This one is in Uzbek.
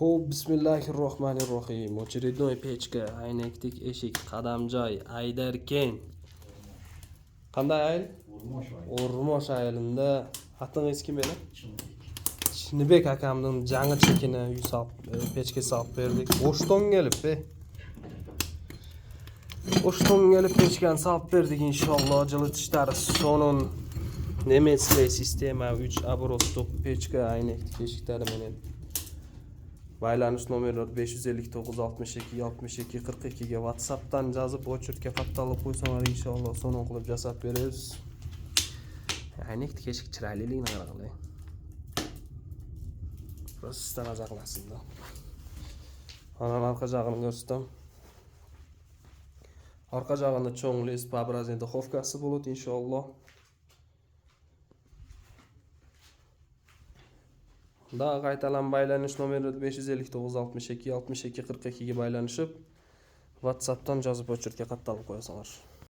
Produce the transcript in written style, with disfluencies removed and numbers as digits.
Xo'p, bismillahirrohmanirrohim. Очередной pechka, aynaktik eshik, qadamjoy, aydarken. Qanday ayl? Urmosh aylinda xatingiz kim edi? Chinibek akamning jangi chekini pechka solib berdik. O'shton kelib, O'shton kelib pechkani solib berdik inshaalloh. Jilatishlari sonon немецкая sistema 3 оборотlik pechka, aynaktik eshiklari bilan. Baylanish nomerlari 559 62 62 42 ga WhatsAppdan yozib o'chirtga fattolib qo'ysangiz inshaalloh so'non qilib jasab beramiz. Aynaktik eshik chiroyliligini qaranglar. Просто maza qilasizda. Ana orqa jag'ini ko'rsatam. Orqa jag'ida cho'ng les pabrazli duxovkasi bo'ladi inshaalloh. Daha qaytadan baylanish nomerlari 559 62 62 42 ga baylanishib WhatsAppdan yozib o'chirtga fattolib qo'yasizlar.